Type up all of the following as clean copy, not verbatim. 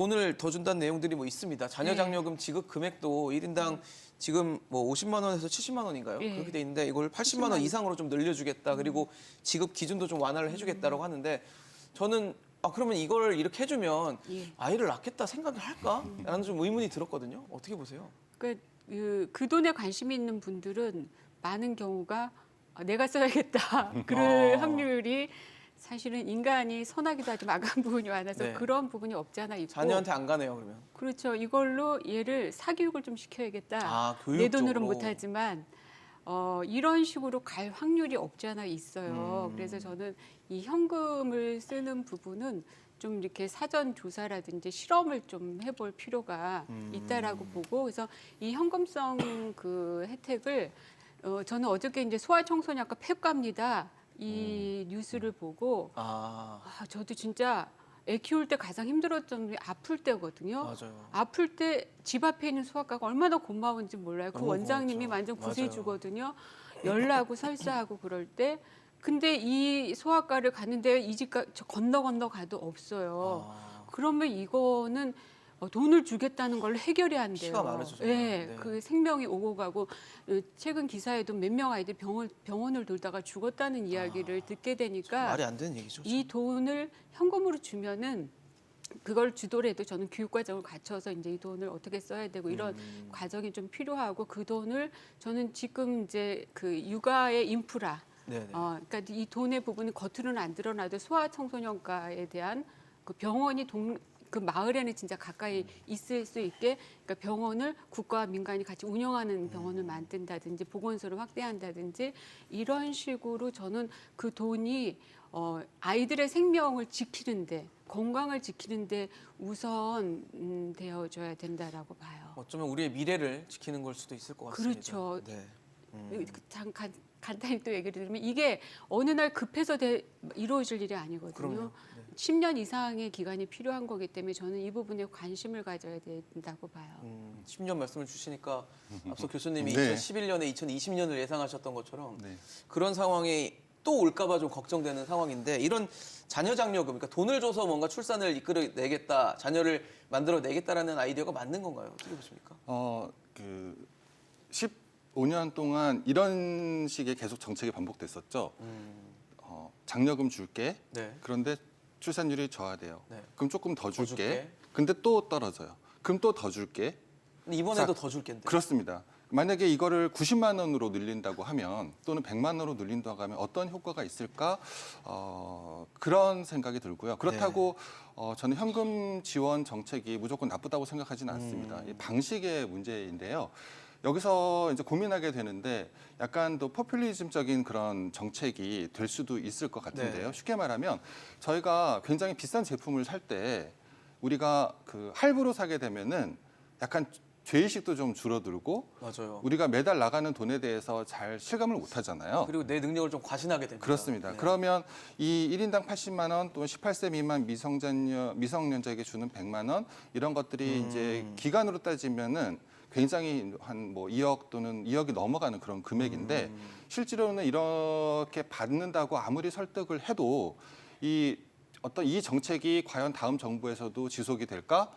돈을 더 준다는 내용들이 뭐 있습니다. 자녀장려금 지급 금액도 1인당 지금 뭐 50만 원에서 70만 원인가요? 그렇게 돼 있는데 이걸 80만 원 이상으로 좀 늘려주겠다. 그리고 지급 기준도 좀 완화를 해주겠다라고 하는데 저는 그러면 이걸 이렇게 해주면 아이를 낳겠다 생각을 할까? 라는 좀 의문이 들었거든요. 어떻게 보세요? 그 돈에 관심이 있는 분들은 많은 경우가 내가 써야겠다. 그럴 확률이 사실은 인간이 선하기도 하지만 악한 부분이 많아서 네. 그런 부분이 없지 않아 있고. 자녀한테 안 가네요, 그러면. 그렇죠. 이걸로 얘를 사교육을 좀 시켜야겠다. 내 교육적으로. 돈으로는 못하지만 이런 식으로 갈 확률이 없지 않아 있어요. 그래서 저는 이 현금을 쓰는 부분은 좀 이렇게 사전 조사라든지 실험을 좀 해볼 필요가 있다라고 보고, 그래서 이 현금성 그 혜택을 저는 어저께 이제 소아청소년과 폐업갑니다 이 뉴스를 보고 저도 진짜 애 키울 때 가장 힘들었던 게 아플 때거든요. 맞아요. 아플 때 집 앞에 있는 소아과가 얼마나 고마운지 몰라요. 그 너무 원장님이 고맙죠. 완전 맞아요. 구세주거든요. 열나고 설사하고 그럴 때. 근데 이 소아과를 갔는데 이 집 건너 가도 없어요. 그러면 이거는 돈을 주겠다는 걸 해결이 안 돼요. 피가 마르죠, 정말. 네, 네. 그 생명이 오고 가고 최근 기사에도 몇 명 아이들이 병원을 돌다가 죽었다는 이야기를 듣게 되니까 말이 안 되는 얘기죠. 이 돈을 현금으로 주면은 그걸 주더라도 저는 교육 과정을 갖춰서 이제 이 돈을 어떻게 써야 되고 이런 과정이 좀 필요하고, 그 돈을 저는 지금 이제 그 육아의 인프라 그러니까 이 돈의 부분이 겉으로는 안 드러나도 소아청소년과에 대한 그 병원이 그 마을에는 진짜 가까이 있을 수 있게, 그러니까 병원을 국가와 민간이 같이 운영하는 병원을 만든다든지 보건소를 확대한다든지 이런 식으로 저는 그 돈이 아이들의 생명을 지키는데, 건강을 지키는데 우선 되어줘야 된다라고 봐요. 어쩌면 우리의 미래를 지키는 걸 수도 있을 것 같습니다. 그렇죠. 네. 잠깐 간단히 또 얘기를 드리면 이게 어느 날 급해서 이루어질 일이 아니거든요. 그럼요. 10년 이상의 기간이 필요한 거기 때문에 저는 이 부분에 관심을 가져야 된다고 봐요. 10년 말씀을 주시니까 앞서 교수님이 네. 2011년에 2020년을 예상하셨던 것처럼 네. 그런 상황이 또 올까 봐 좀 걱정되는 상황인데, 이런 자녀장려금, 그러니까 돈을 줘서 뭔가 출산을 이끌어내겠다, 자녀를 만들어내겠다라는 아이디어가 맞는 건가요? 어떻게 보십니까? 15년 동안 이런 식의 계속 정책이 반복됐었죠. 장려금 줄게. 네. 그런데 출산율이 저하돼요. 네. 그럼 조금 더 줄게. 줄게. 근데 또 떨어져요. 그럼 또 더 줄게. 근데 이번에도 더 줄 겐데. 그렇습니다. 만약에 이거를 90만 원으로 늘린다고 하면, 또는 100만 원으로 늘린다고 하면 어떤 효과가 있을까? 그런 생각이 들고요. 그렇다고 저는 현금 지원 정책이 무조건 나쁘다고 생각하지는 않습니다. 이 방식의 문제인데요. 여기서 이제 고민하게 되는데, 약간 또 포퓰리즘적인 그런 정책이 될 수도 있을 것 같은데요. 네. 쉽게 말하면 저희가 굉장히 비싼 제품을 살 때 우리가 그 할부로 사게 되면은 약간 죄의식도 좀 줄어들고, 맞아요. 우리가 매달 나가는 돈에 대해서 잘 실감을 못 하잖아요. 그리고 내 능력을 좀 과신하게 됩니다. 그렇습니다. 네. 그러면 이 1인당 80만 원, 또는 18세 미만 미성년자에게 주는 100만 원, 이런 것들이 이제 기간으로 따지면은 굉장히 한 뭐 2억 또는 2억이 넘어가는 그런 금액인데, 실제로는 이렇게 받는다고 아무리 설득을 해도 이 정책이 과연 다음 정부에서도 지속이 될까?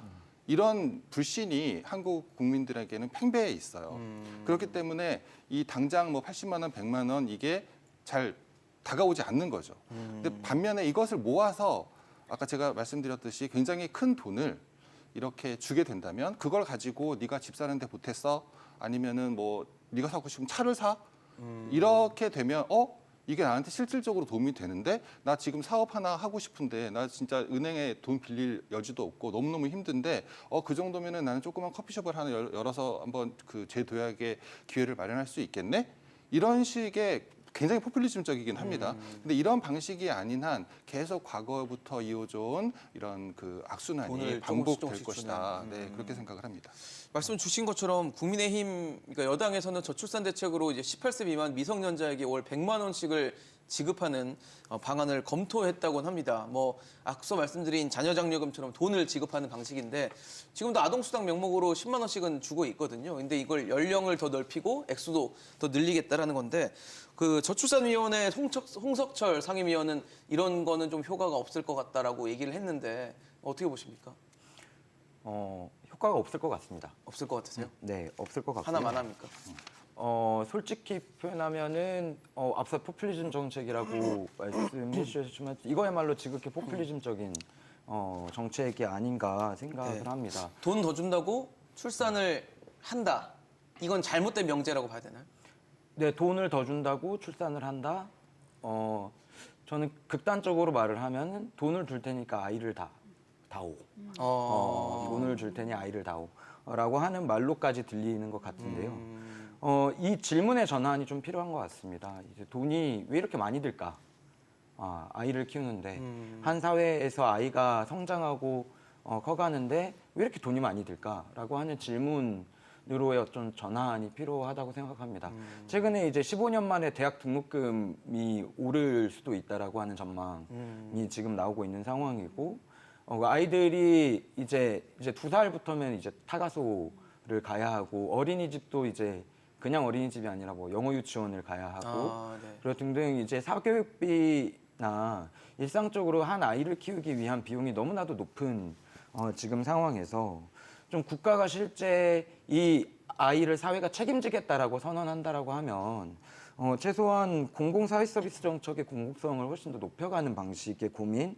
이런 불신이 한국 국민들에게는 팽배해 있어요. 그렇기 때문에 이 당장 뭐 80만 원, 100만 원 이게 잘 다가오지 않는 거죠. 근데 반면에 이것을 모아서 아까 제가 말씀드렸듯이 굉장히 큰 돈을 이렇게 주게 된다면, 그걸 가지고 네가 집 사는데 보탰어? 아니면은 뭐 네가 사고 싶으면 차를 사? 이렇게 되면 이게 나한테 실질적으로 도움이 되는데, 나 지금 사업 하나 하고 싶은데 나 진짜 은행에 돈 빌릴 여지도 없고 너무너무 힘든데 그 정도면은 나는 조그만 커피숍을 하나 열어서 한번 그 재도약의 기회를 마련할 수 있겠네? 이런 식의 굉장히 포퓰리즘적이긴 합니다. 근데 이런 방식이 아닌 한 계속 과거부터 이어져온 이런 그 악순환이 반복될 것이다. 네, 그렇게 생각을 합니다. 말씀 주신 것처럼 국민의힘, 그러니까 여당에서는 저출산 대책으로 이제 18세 미만 미성년자에게 월 100만 원씩을 지급하는 방안을 검토했다고는 합니다. 뭐 앞서 말씀드린 자녀장려금처럼 돈을 지급하는 방식인데, 지금도 아동수당 명목으로 10만 원씩은 주고 있거든요. 근데 이걸 연령을 더 넓히고 액수도 더 늘리겠다라는 건데, 그 저출산위원회 홍석철 상임위원은 이런 거는 좀 효과가 없을 것 같다라고 얘기를 했는데 어떻게 보십니까? 효과가 없을 것 같습니다. 없을 것 같으세요? 네, 없을 것 같고요. 하나만 합니까? 솔직히 표현하면은 앞서 포퓰리즘 정책이라고 말씀해 주셨지만 이거야말로 지극히 포퓰리즘적인 정책이 아닌가 생각을 네. 합니다. 돈 더 준다고 출산을 한다. 이건 잘못된 명제라고 봐야 되나요? 네, 돈을 더 준다고 출산을 한다. 저는 극단적으로 말을 하면은 돈을 줄 테니까 아이를 다오. 돈을 줄 테니 아이를 다오라고 하는 말로까지 들리는 것 같은데요. 이 질문의 전환이 좀 필요한 것 같습니다. 이제 돈이 왜 이렇게 많이 들까? 아이를 키우는데 한 사회에서 아이가 성장하고 커가는데 왜 이렇게 돈이 많이 들까라고 하는 질문으로의 어떤 전환이 필요하다고 생각합니다. 최근에 이제 15년 만에 대학 등록금이 오를 수도 있다라고 하는 전망이 지금 나오고 있는 상황이고 아이들이 이제 2살부터면 이제 타가소를 가야 하고 어린이집도 이제 그냥 어린이집이 아니라 뭐 영어 유치원을 가야 하고 네. 그리고 등등 이제 사교육비나 일상적으로 한 아이를 키우기 위한 비용이 너무나도 높은 지금 상황에서 좀 국가가 실제 이 아이를 사회가 책임지겠다라고 선언한다라고 하면 최소한 공공사회 서비스 정책의 공공성을 훨씬 더 높여가는 방식의 고민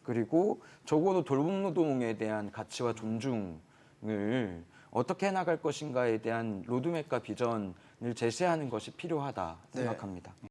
그리고 적어도 돌봄노동에 대한 가치와 존중을 어떻게 해나갈 것인가에 대한 로드맵과 비전을 제시하는 것이 필요하다 생각합니다.